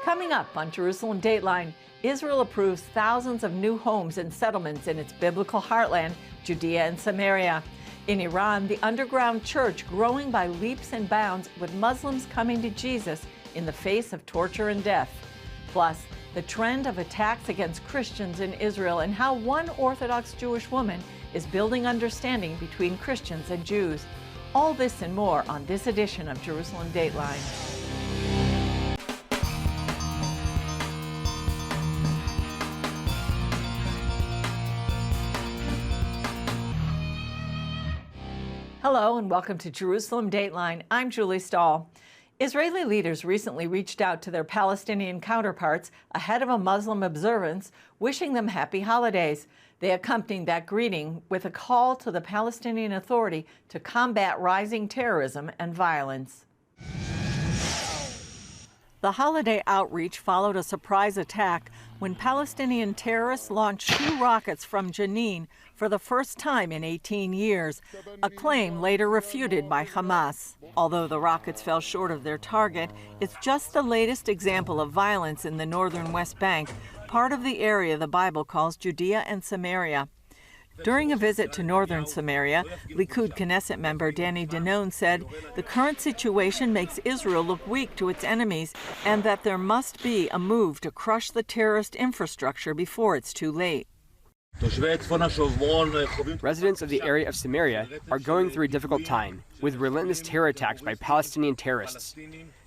Coming up on Jerusalem Dateline, Israel approves thousands of new homes and settlements in its biblical heartland, Judea and Samaria. In Iran, the underground church growing by leaps and bounds, with Muslims coming to Jesus in the face of torture and death. Plus, the trend of attacks against Christians in Israel and how one Orthodox Jewish woman is building understanding between Christians and Jews. All this and more on this edition of Jerusalem Dateline. Hello and welcome to Jerusalem Dateline. I'm Julie Stahl. Israeli leaders recently reached out to their Palestinian counterparts ahead of a Muslim observance, wishing them happy holidays. They accompanied that greeting with a call to the Palestinian Authority to combat rising terrorism and violence. The holiday outreach followed a surprise attack when Palestinian terrorists launched 2 rockets from Jenin for the first time in 18 years, a claim later refuted by Hamas. Although the rockets fell short of their target, it's just the latest example of violence in the northern West Bank, part of the area the Bible calls Judea and Samaria. During a visit to northern Samaria, Likud Knesset member Danny Danon said the current situation makes Israel look weak to its enemies and that there must be a move to crush the terrorist infrastructure before it's too late. Residents of the area of Samaria are going through a difficult time with relentless terror attacks by Palestinian terrorists.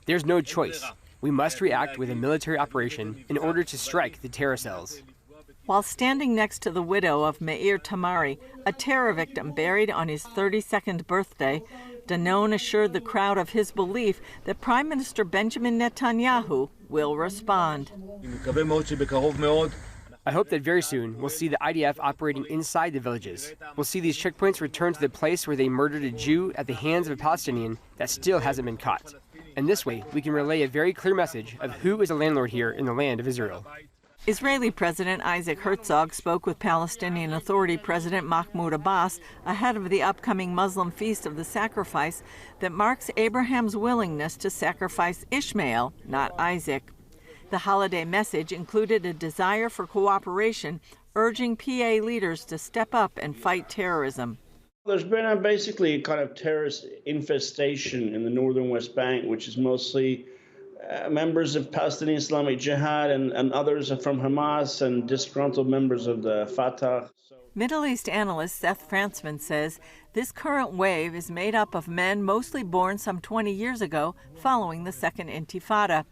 There's no choice. We must react with a military operation in order to strike the terror cells. While standing next to the widow of Meir Tamari, a terror victim buried on his 32nd birthday, Danon assured the crowd of his belief that Prime Minister Benjamin Netanyahu will respond. I hope that very soon we'll see the IDF operating inside the villages. We'll see these checkpoints return to the place where they murdered a Jew at the hands of a Palestinian that still hasn't been caught. And this way, we can relay a very clear message of who is a landlord here in the land of Israel. Israeli President Isaac Herzog spoke with Palestinian Authority President Mahmoud Abbas ahead of the upcoming Muslim Feast of the Sacrifice that marks Abraham's willingness to sacrifice Ishmael, not Isaac. The holiday message included a desire for cooperation, urging PA leaders to step up and fight terrorism. There's been basically a kind of terrorist infestation in the northern West Bank, which is mostly members of Palestinian Islamic Jihad and others from Hamas and disgruntled members of the Fatah. Middle East analyst Seth Frantzman says this current wave is made up of men mostly born some 20 years ago following the Second Intifada.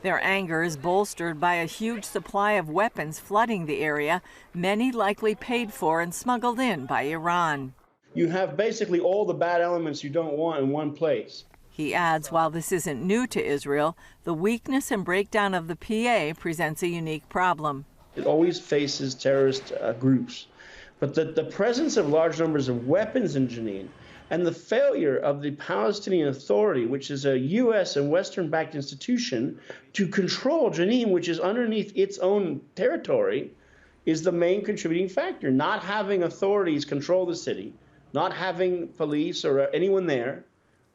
Their anger is bolstered by a huge supply of weapons flooding the area, many likely paid for and smuggled in by Iran. You have basically all the bad elements you don't want in one place. He adds, while this isn't new to Israel, the weakness and breakdown of the PA presents a unique problem. It always faces terrorist groups. But the presence of large numbers of weapons in Jenin and the failure of the Palestinian Authority, which is a U.S. and Western-backed institution, to control Jenin, which is underneath its own territory, is the main contributing factor. Not having authorities control the city, not having police or anyone there,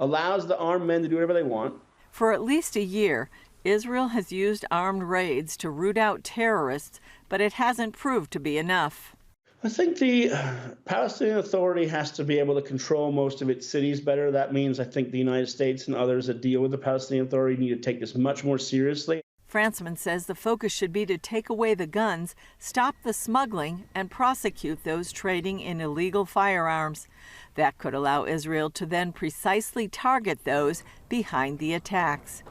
allows the armed men to do whatever they want. For at least a year, Israel has used armed raids to root out terrorists, but it hasn't proved to be enough. I think the Palestinian Authority has to be able to control most of its cities better. That means I think the United States and others that deal with the Palestinian Authority need to take this much more seriously. Frantzman says the focus should be to take away the guns, stop the smuggling, and prosecute those trading in illegal firearms. That could allow Israel to then precisely target those behind the attacks.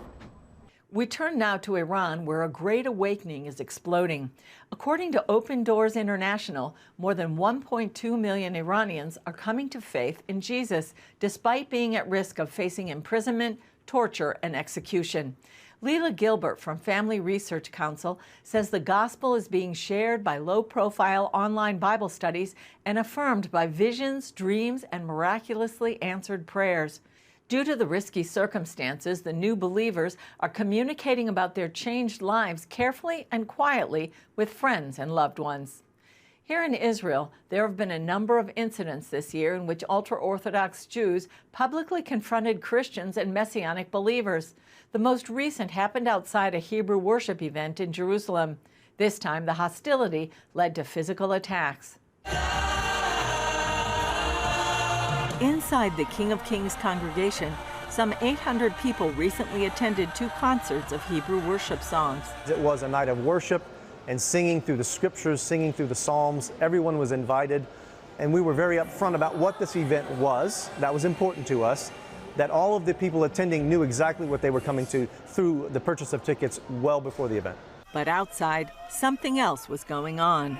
We turn now to Iran, where a great awakening is exploding. According to Open Doors International, more than 1.2 million Iranians are coming to faith in Jesus, despite being at risk of facing imprisonment, torture, and execution. Leila Gilbert from Family Research Council says the gospel is being shared by low-profile online Bible studies and affirmed by visions, dreams, and miraculously answered prayers. Due to the risky circumstances, the new believers are communicating about their changed lives carefully and quietly with friends and loved ones. Here in Israel, there have been a number of incidents this year in which ultra-Orthodox Jews publicly confronted Christians and Messianic believers. The most recent happened outside a Hebrew worship event in Jerusalem. This time, the hostility led to physical attacks. Inside the King of Kings congregation, some 800 people recently attended 2 concerts of Hebrew worship songs. It was a night of worship and singing through the scriptures, singing through the Psalms. Everyone was invited, and we were very upfront about what this event was. That was important to us, that all of the people attending knew exactly what they were coming to through the purchase of tickets well before the event. But outside, something else was going on.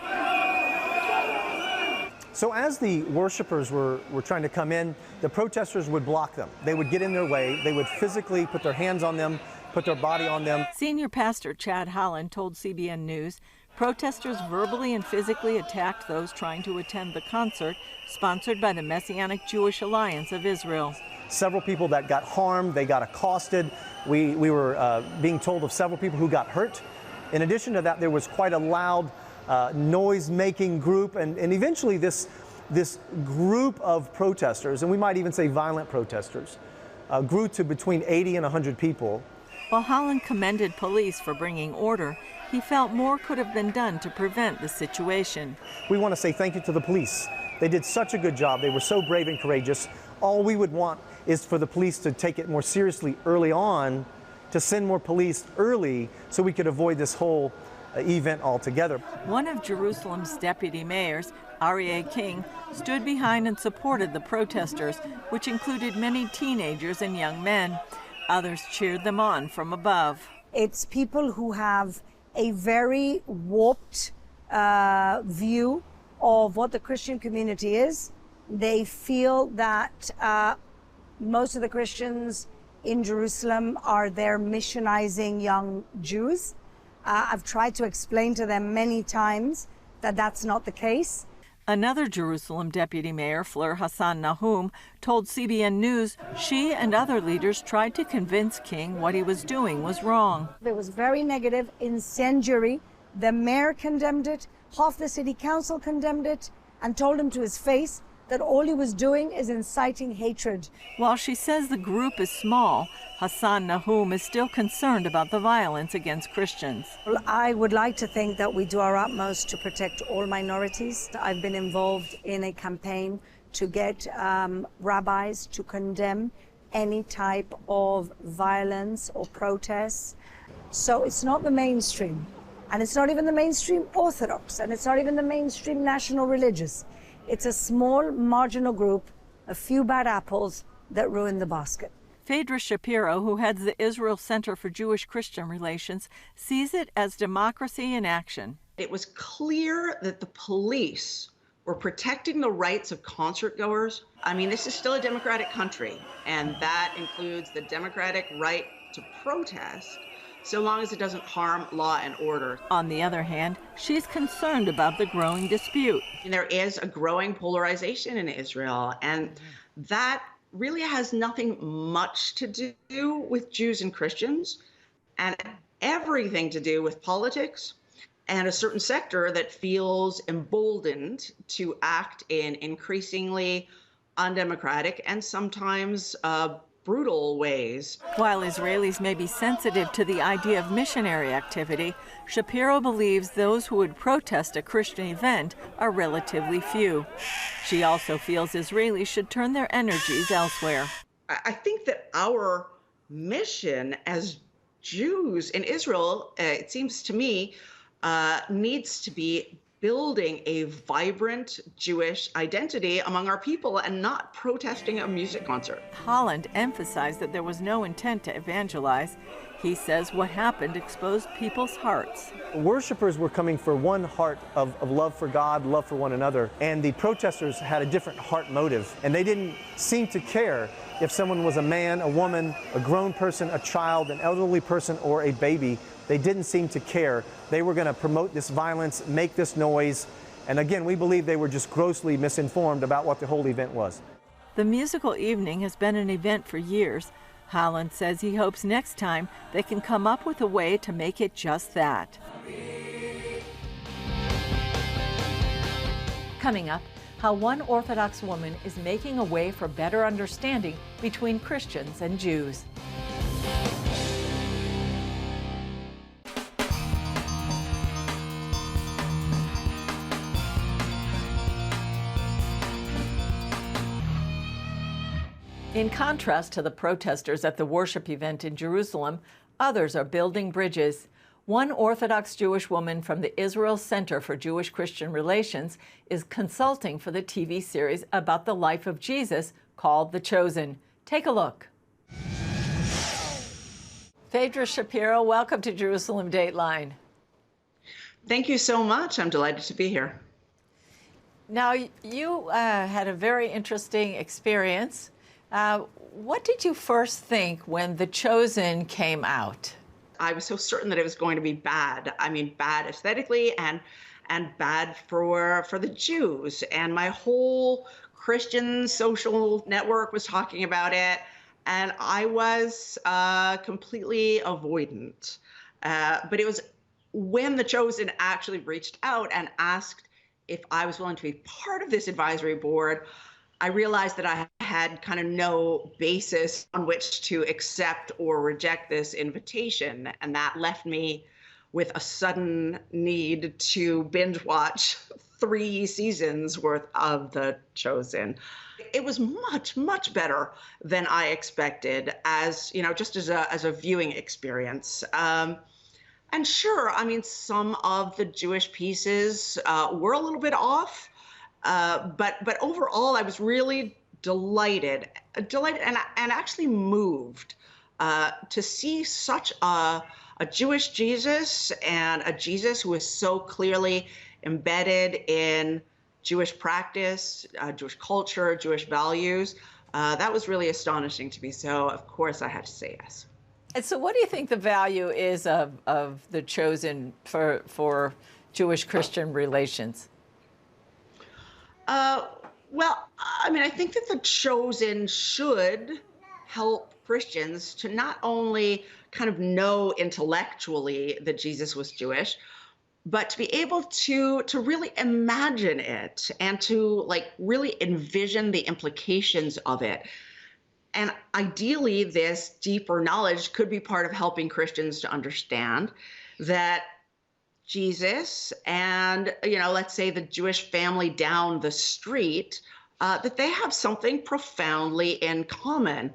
So as the worshipers were trying to come in, the protesters would block them. They would get in their way. They would physically put their hands on them, put their body on them. Senior pastor Chad Holland told CBN News protesters verbally and physically attacked those trying to attend the concert sponsored by the Messianic Jewish Alliance of Israel. Several people that got harmed, they got accosted. We were being told of several people who got hurt. In addition to that, there was quite a loud noise-making group, and eventually this group of protesters, and we might even say violent protesters, grew to between 80 and 100 people. While Holland commended police for bringing order, he felt more could have been done to prevent the situation. We want to say thank you to the police. They did such a good job. They were so brave and courageous. All we would want is for the police to take it more seriously early on, to send more police early so we could avoid this whole event altogether. One of Jerusalem's deputy mayors, Aryeh King, stood behind and supported the protesters, which included many teenagers and young men. Others cheered them on from above. It's people who have a very warped view of what the Christian community is. They feel that most of the Christians in Jerusalem are there missionizing young Jews. I've tried to explain to them many times that that's not the case. Another Jerusalem deputy mayor, Fleur Hassan Nahum, told CBN News she and other leaders tried to convince King what he was doing was wrong. It was very negative, incendiary. The mayor condemned it, half the city council condemned it, and told him to his face that all he was doing is inciting hatred. While she says the group is small, Hassan Nahum is still concerned about the violence against Christians. Well, I would like to think that we do our utmost to protect all minorities. I've been involved in a campaign to get rabbis to condemn any type of violence or protests. So it's not the mainstream, and it's not even the mainstream Orthodox, and it's not even the mainstream national religious. It's a small, marginal group, a few bad apples that ruin the basket. Phaedra Shapiro, who heads the Israel Center for Jewish-Christian Relations, sees it as democracy in action. It was clear that the police were protecting the rights of concertgoers. I mean, this is still a democratic country, and that includes the democratic right to protest, so long as it doesn't harm law and order. On the other hand, she's concerned about the growing dispute. There is a growing polarization in Israel, and that really has nothing much to do with Jews and Christians, and everything to do with politics and a certain sector that feels emboldened to act in increasingly undemocratic and sometimes brutal ways. While Israelis may be sensitive to the idea of missionary activity, Shapiro believes those who would protest a Christian event are relatively few. She also feels Israelis should turn their energies elsewhere. I think that our mission as Jews in Israel, it seems to me, needs to be building a vibrant Jewish identity among our people and not protesting a music concert. Holland emphasized that there was no intent to evangelize. He says what happened exposed people's hearts. Worshippers were coming for one heart of love for God, love for one another, and the protesters had a different heart motive, and they didn't seem to care if someone was a man, a woman, a grown person, a child, an elderly person, or a baby. They didn't seem to care. They were going to promote this violence, make this noise, and again, we believe they were just grossly misinformed about what the whole event was. The musical evening has been an event for years. Holland says he hopes next time they can come up with a way to make it just that. Coming up, how one Orthodox woman is making a way for better understanding between Christians and Jews. In contrast to the protesters at the worship event in Jerusalem, others are building bridges. One Orthodox Jewish woman from the Israel Center for Jewish-Christian Relations is consulting for the TV series about the life of Jesus called The Chosen. Take a look. Phaedra Shapiro, welcome to Jerusalem Dateline. Thank you so much. I'm delighted to be here. Now, you had a very interesting experience. What did you first think when The Chosen came out? I was so certain that it was going to be bad. I mean, bad aesthetically and bad for the Jews. And my whole Christian social network was talking about it. And I was completely avoidant. But it was when The Chosen actually reached out and asked if I was willing to be part of this advisory board, I realized that I had kind of no basis on which to accept or reject this invitation. And that left me with a sudden need to binge watch 3 seasons worth of The Chosen. It was much, much better than I expected just as a viewing experience. And sure, I mean, some of the Jewish pieces were a little bit off. But overall, I was really delighted and actually moved to see such a Jewish Jesus and a Jesus who is so clearly embedded in Jewish practice, Jewish culture, Jewish values. That was really astonishing to me. So, of course, I had to say yes. And so what do you think the value is of The Chosen for Jewish-Christian relations? Well, I mean, I think that The Chosen should help Christians to not only kind of know intellectually that Jesus was Jewish, but to be able to really imagine it and to really envision the implications of it. And ideally, this deeper knowledge could be part of helping Christians to understand that Jesus and, let's say the Jewish family down the street, that they have something profoundly in common.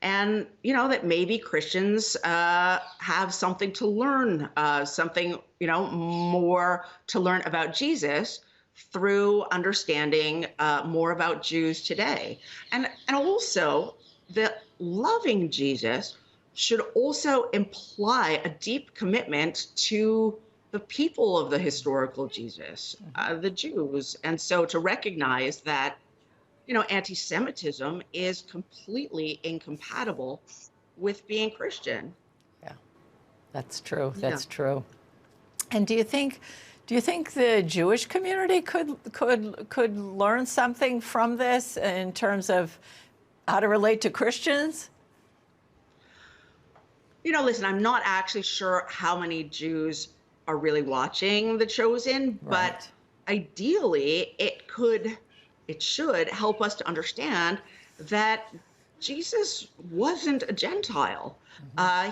And, that maybe Christians have something to learn, something, more to learn about Jesus through understanding more about Jews today. And also that loving Jesus should also imply a deep commitment to the people of the historical Jesus, the Jews. And so to recognize that, anti-Semitism is completely incompatible with being Christian. Yeah, that's true. That's true. And do you think the Jewish community could learn something from this in terms of how to relate to Christians? Listen, I'm not actually sure how many Jews are really watching The Chosen, but ideally it should help us to understand that Jesus wasn't a Gentile.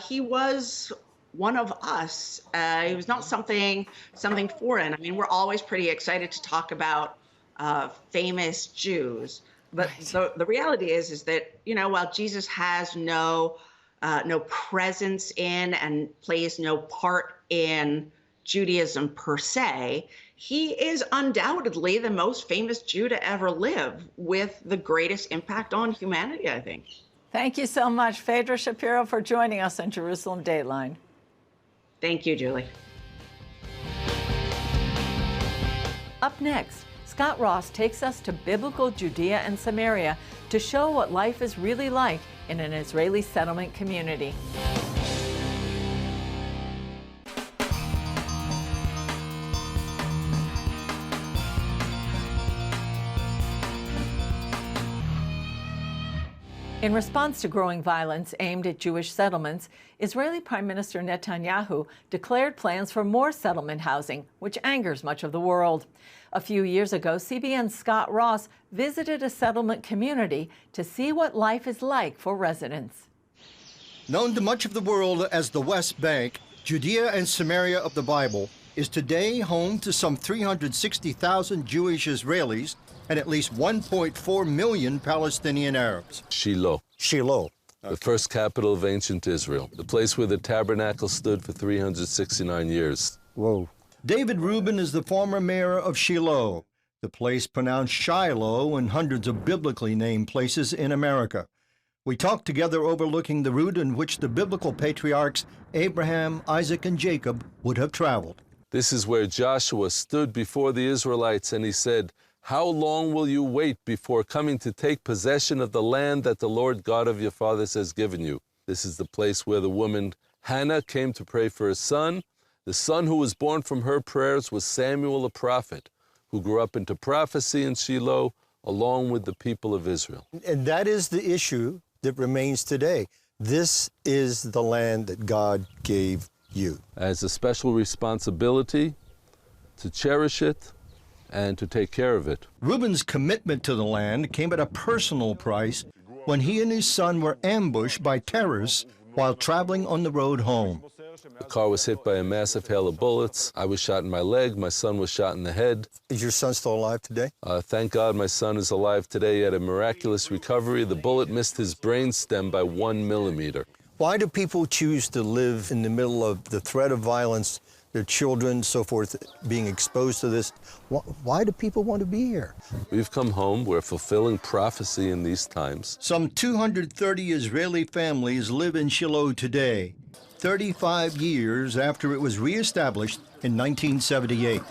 He was one of us. He was not something foreign. I mean, we're always pretty excited to talk about famous Jews, but the reality is that, while Jesus has no presence in and plays no part in Judaism per se, he is undoubtedly the most famous Jew to ever live, with the greatest impact on humanity, I think. Thank you so much, Phaedra Shapiro, for joining us on Jerusalem Dateline. Thank you, Julie. Up next, Scott Ross takes us to biblical Judea and Samaria to show what life is really like in an Israeli settlement community. In response to growing violence aimed at Jewish settlements, Israeli Prime Minister Netanyahu declared plans for more settlement housing, which angers much of the world. A few years ago, CBN's Scott Ross visited a settlement community to see what life is like for residents. Known to much of the world as the West Bank, Judea and Samaria of the Bible is today home to some 360,000 Jewish Israelis and at least 1.4 million Palestinian Arabs. Shiloh. Shiloh. The first capital of ancient Israel, the place where the tabernacle stood for 369 years. Whoa. David Rubin is the former mayor of Shiloh, the place pronounced Shiloh in hundreds of biblically named places in America. We talked together overlooking the route in which the biblical patriarchs Abraham, Isaac, and Jacob would have traveled. This is where Joshua stood before the Israelites and he said, "How long will you wait before coming to take possession of the land that the Lord God of your fathers has given you?" This is the place where the woman Hannah came to pray for a son. The son who was born from her prayers was Samuel the prophet, who grew up into prophecy in Shiloh along with the people of Israel. And that is the issue that remains today. This is the land that God gave you. As a special responsibility to cherish it and to take care of it. Reuben's commitment to the land came at a personal price when he and his son were ambushed by terrorists while traveling on the road home. The car was hit by a massive hail of bullets. I was shot in my leg. My son was shot in the head. Is your son still alive today? Thank God my son is alive today. He had a miraculous recovery. The bullet missed his brain stem by 1 millimeter. Why do people choose to live in the middle of the threat of violence, their children, so forth, being exposed to this? Why do people want to be here? We've come home. We're fulfilling prophecy in these times. Some 230 Israeli families live in Shiloh today, 35 years after it was reestablished in 1978.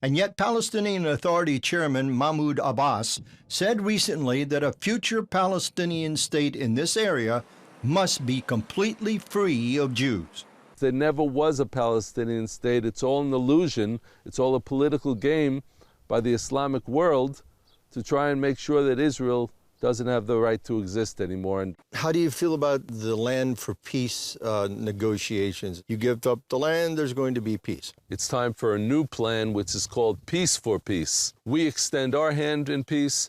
And yet Palestinian Authority Chairman Mahmoud Abbas said recently that a future Palestinian state in this area must be completely free of Jews. There never was a Palestinian state. It's all an illusion. It's all a political game by the Islamic world to try and make sure that Israel doesn't have the right to exist anymore. And how do you feel about the land for peace negotiations? You give up the land, there's going to be peace. It's time for a new plan, which is called Peace for Peace. We extend our hand in peace.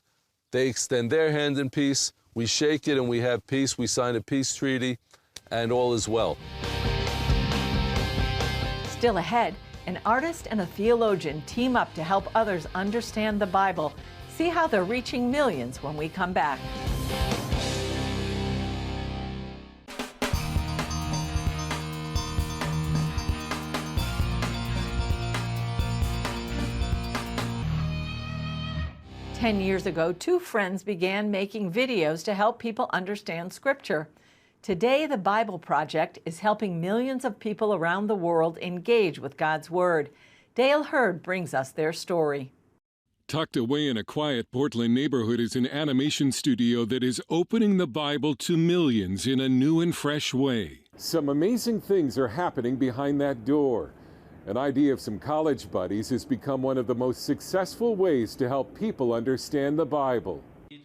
They extend their hand in peace. We shake it and we have peace. We sign a peace treaty, and all is well. Still ahead, an artist and a theologian team up to help others understand the Bible. See how they're reaching millions when we come back. Ten years ago, two friends began making videos to help people understand Scripture. Today, the Bible Project is helping millions of people around the world engage with God's Word. Dale Hurd brings us their story. Tucked away in a quiet Portland neighborhood is an animation studio that is opening the Bible to millions in a new and fresh way. Some amazing things are happening behind that door. An idea of some college buddies has become one of the most successful ways to help people understand the Bible.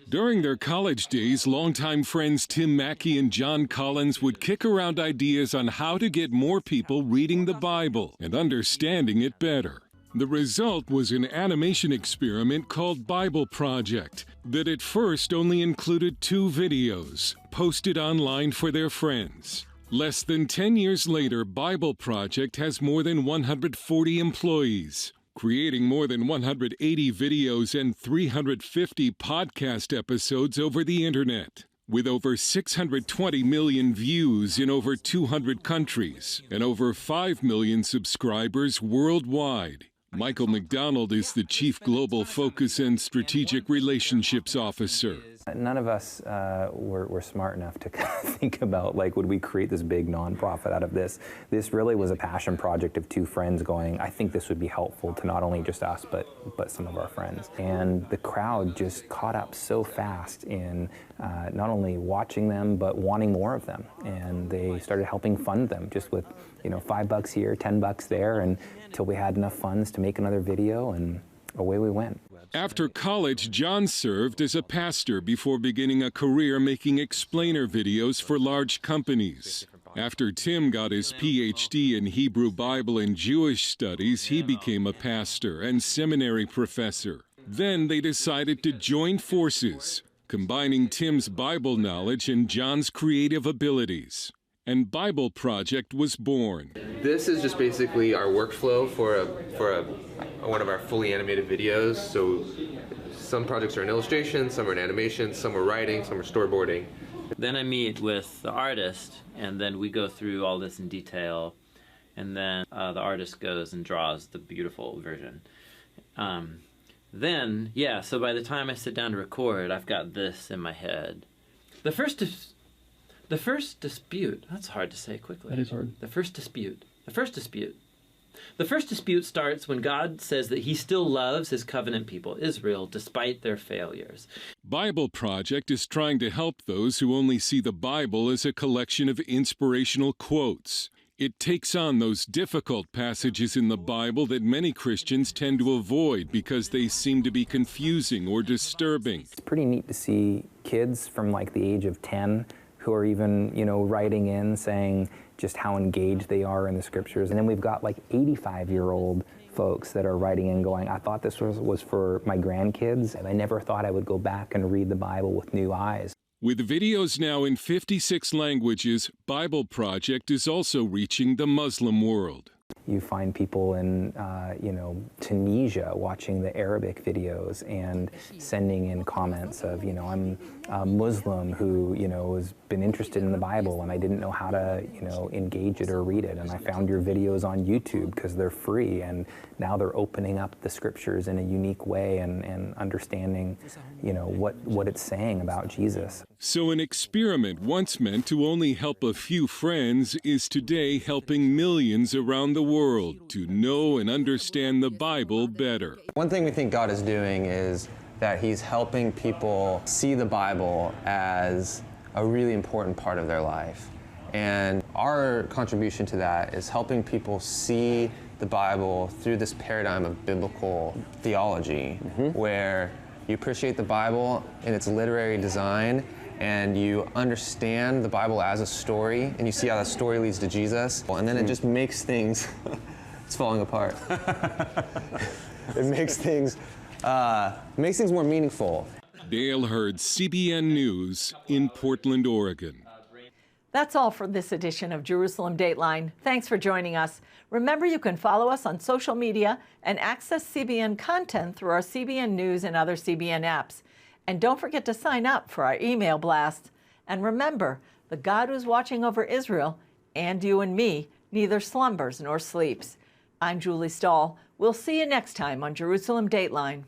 During their college days, longtime friends Tim Mackey and John Collins would kick around ideas on how to get more people reading the Bible and understanding it better. The result was an animation experiment called Bible Project that at first only included 2 videos posted online for their friends. Less than 10 years later, Bible Project has more than 140 employees, creating more than 180 videos and 350 podcast episodes over the internet. With over 620 million views in over 200 countries and over 5 million subscribers worldwide. Michael McDonald is the Chief Global Focus and Strategic Relationships Officer. None of us were smart enough to think about, like, would we create this big nonprofit out of this? This really was a passion project of 2 friends going, I think this would be helpful to not only just us, but some of our friends. And the crowd just caught up so fast in not only watching them, but wanting more of them. And they started helping fund them just with, $5 here, $10 there, and until we had enough funds to make another video, and away we went. After college, John served as a pastor before beginning a career making explainer videos for large companies. After Tim got his PhD in Hebrew Bible and Jewish studies, he became a pastor and seminary professor. Then they decided to join forces, combining Tim's Bible knowledge and John's creative abilities. And Bible Project was born. This is just basically our workflow for one of our fully animated videos. So some projects are an illustration, some are an animation, some are writing, some are storyboarding. Then I meet with the artist, and then we go through all this in detail, and then the artist goes and draws the beautiful version. So by the time I sit down to record, I've got this in my head. The first dispute, that's hard to say quickly. That is hard. The first dispute starts when God says that he still loves his covenant people, Israel, despite their failures. Bible Project is trying to help those who only see the Bible as a collection of inspirational quotes. It takes on those difficult passages in the Bible that many Christians tend to avoid because they seem to be confusing or disturbing. It's pretty neat to see kids from like the age of 10 who are even, writing in saying just how engaged they are in the scriptures. And then we've got like 85-year-old folks that are writing in going, I thought this was for my grandkids, and I never thought I would go back and read the Bible with new eyes. With videos now in 56 languages, Bible Project is also reaching the Muslim world. You find people in, Tunisia watching the Arabic videos and sending in comments of, I'm a Muslim who, has been interested in the Bible and I didn't know how to, engage it or read it. And I found your videos on YouTube because they're free. And now they're opening up the scriptures in a unique way and understanding, what it's saying about Jesus. So an experiment once meant to only help a few friends is today helping millions around the world to know and understand the Bible better. One thing we think God is doing is that he's helping people see the Bible as a really important part of their life. And our contribution to that is helping people see the Bible through this paradigm of biblical theology, where you appreciate the Bible in its literary design, and you understand the Bible as a story, and you see how that story leads to Jesus, and then it just makes things, it's falling apart. It makes things more meaningful. Dale Hurd, CBN News in Portland, Oregon. That's all for this edition of Jerusalem Dateline. Thanks for joining us. Remember, you can follow us on social media and access CBN content through our CBN News and other CBN apps. And don't forget to sign up for our email blast. And remember, the God who's watching over Israel and you and me neither slumbers nor sleeps. I'm Julie Stahl. We'll see you next time on Jerusalem Dateline.